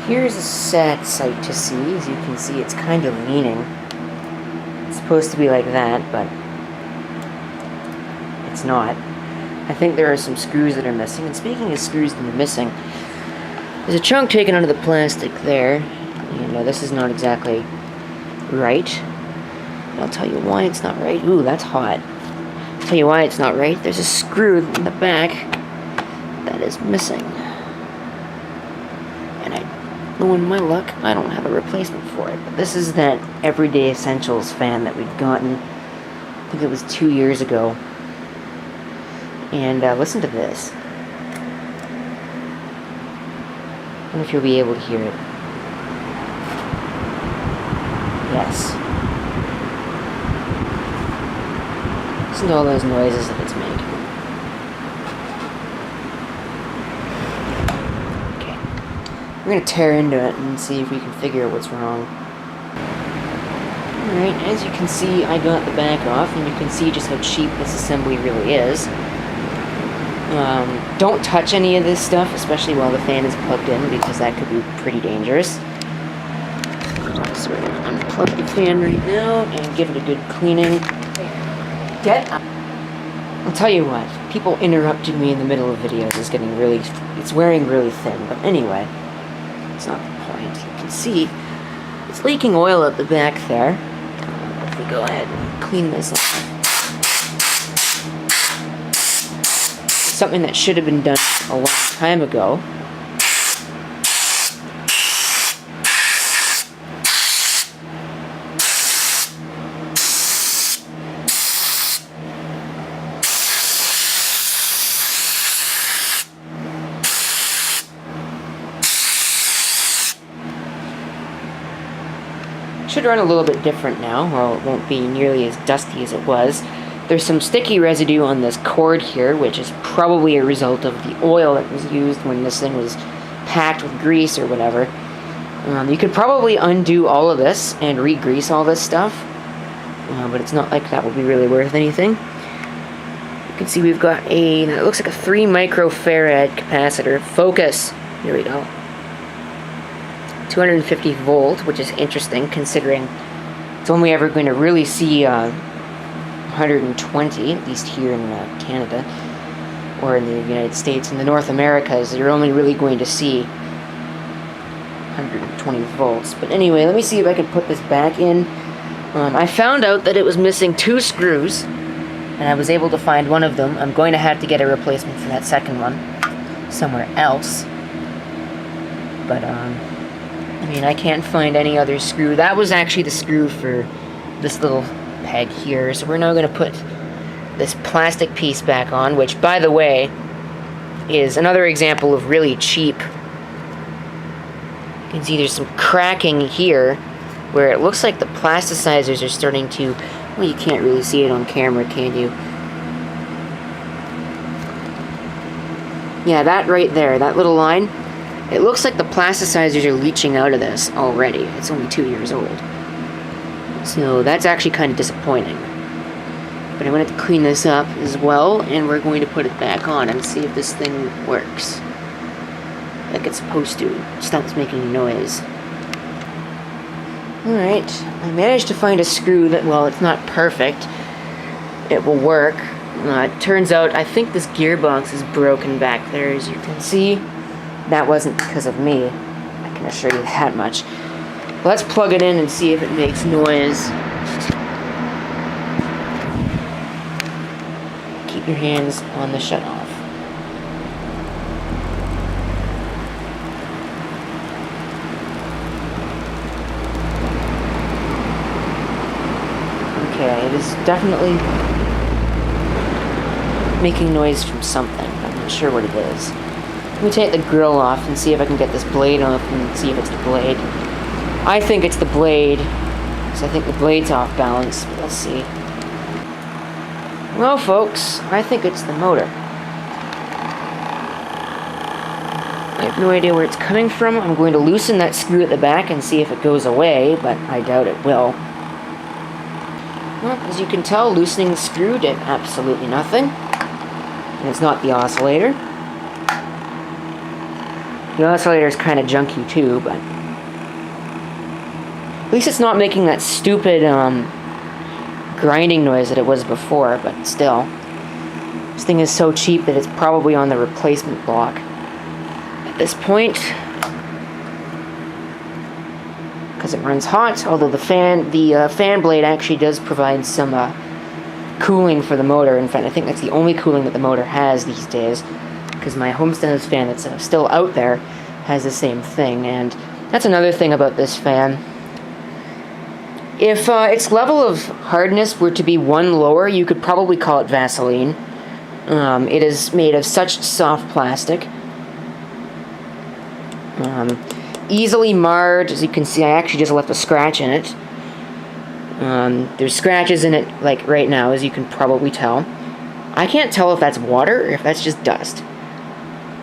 Here's a sad sight to see. As you can see, it's kind of leaning. It's supposed to be like that, but it's not. I think there are some screws that are missing. And speaking of screws that are missing, there's a chunk taken out of the plastic there. You know, this is not exactly right. And I'll tell you why it's not right. Ooh, that's hot. I'll tell you why it's not right. There's a screw in the back that is missing. And knowing my luck, I don't have a replacement for it. But this is that Everyday Essentials fan that we'd gotten, I think it was 2 years ago. And listen to this. I wonder if you'll be able to hear it. Yes. Listen to all those noises that it's making. Okay. We're going to tear into it and see if we can figure out what's wrong. Alright, as you can see, I got the back off, and you can see just how cheap this assembly really is. Don't touch any of this stuff, especially while the fan is plugged in, because that could be pretty dangerous. So we're going to unplug the fan right now and give it a good cleaning. Get up. I'll tell you what, people interrupting me in the middle of videos is getting really, it's wearing really thin, but anyway, it's not the point. You can see it's leaking oil at the back there. If we go ahead and clean this up. Something that should have been done a long time ago. Should run a little bit different now, or it won't be nearly as dusty as it was. There's some sticky residue on this cord here, which is probably a result of the oil that was used when this thing was packed with grease or whatever. You could probably undo all of this and re-grease all this stuff, but it's not like that will be really worth anything. You can see we've got it looks like a 3 microfarad capacitor. Focus. Here we go. 250 volt, which is interesting considering it's only ever going to really see 120, at least here in Canada, or in the United States. In the North Americas, you're only really going to see 120 volts. But anyway, let me see if I can put this back in. I found out that it was missing 2 screws, and I was able to find one of them. I'm going to have to get a replacement for that second one somewhere else. But, I mean, I can't find any other screw. That was actually the screw for this little peg here. So we're now going to put this plastic piece back on, which, by the way, is another example of really cheap. You can see there's some cracking here where it looks like the plasticizers are starting to... Well, you can't really see it on camera, can you? Yeah, that right there, that little line. It looks like the plasticizers are leaching out of this already. It's only 2 years old. So that's actually kind of disappointing. But I wanted to clean this up as well, and we're going to put it back on and see if this thing works like it's supposed to. It stops making noise. Alright, I managed to find a screw that, well, it's not perfect. It will work. It turns out, I think this gearbox is broken back there, as you can see. That wasn't because of me. I can assure you that much. Let's plug it in and see if it makes noise. Keep your hands on the shutoff. Okay, it is definitely making noise from something. I'm not sure what it is. Let me take the grill off and see if I can get this blade off and see if it's the blade. I think it's the blade, because I think the blade's off balance, but let's see. Well, folks, I think it's the motor. I have no idea where it's coming from. I'm going to loosen that screw at the back and see if it goes away, but I doubt it will. Well, as you can tell, loosening the screw did absolutely nothing. And it's not the oscillator. The oscillator is kind of junky too, but at least it's not making that stupid grinding noise that it was before, but still. This thing is so cheap that it's probably on the replacement block at this point, because it runs hot, although the fan blade actually does provide some cooling for the motor. In fact, I think that's the only cooling that the motor has these days, because my Homesteaders fan that's still out there has the same thing. And that's another thing about this fan. If its level of hardness were to be one lower, you could probably call it Vaseline. It is made of such soft plastic. Easily marred. As you can see, I actually just left a scratch in it. There's scratches in it, like right now, as you can probably tell. I can't tell if that's water or if that's just dust.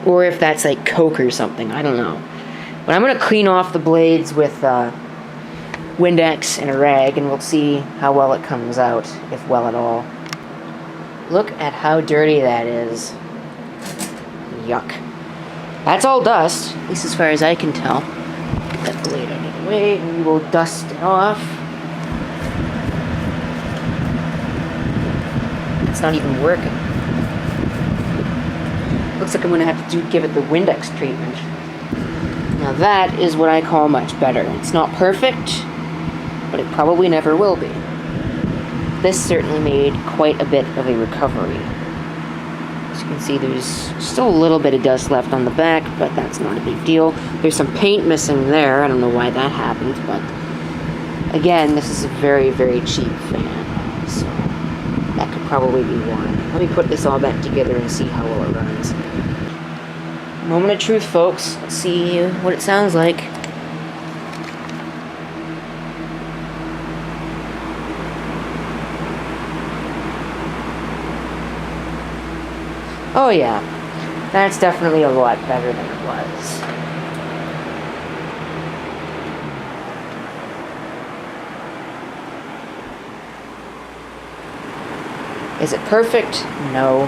Or if that's like Coke or something, I don't know. But I'm going to clean off the blades with Windex and a rag, and we'll see how well it comes out, if well at all. Look at how dirty that is. Yuck. That's all dust, at least as far as I can tell. Get that blade out of the way, and we will dust it off. It's not even working. Looks like I'm going to have to give it the Windex treatment. Now that is what I call much better. It's not perfect, but it probably never will be. This certainly made quite a bit of a recovery. As you can see, there's still a little bit of dust left on the back, but that's not a big deal. There's some paint missing there. I don't know why that happened, but again, this is a very, very cheap fan, so that could probably be why. Let me put this all back together and see how well it runs. Moment of truth, folks. Let's see what it sounds like. Oh yeah, that's definitely a lot better than it was. Is it perfect? No.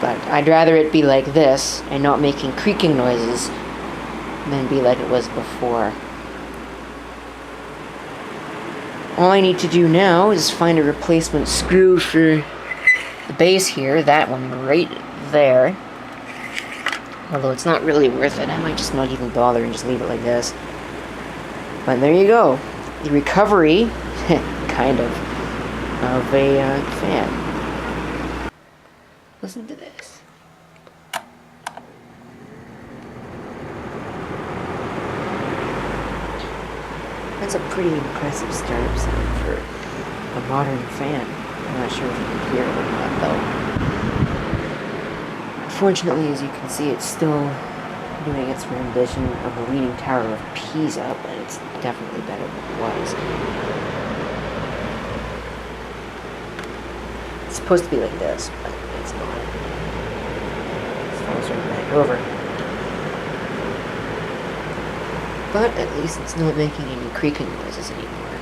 But I'd rather it be like this and not making creaking noises than be like it was before. All I need to do now is find a replacement screw for the base here, that one right there. Although it's not really worth it. I might just not even bother and just leave it like this. But there you go. The recovery, kind of a fan. Listen to this. That's a pretty impressive startup sound for a modern fan. I'm not sure if you can hear it or not, though. Unfortunately, as you can see, it's still doing its rendition of the Leaning Tower of Pisa, but it's definitely better than it was. It's supposed to be like this, but it's not. It falls right back over. But at least it's not making any creaking noises anymore.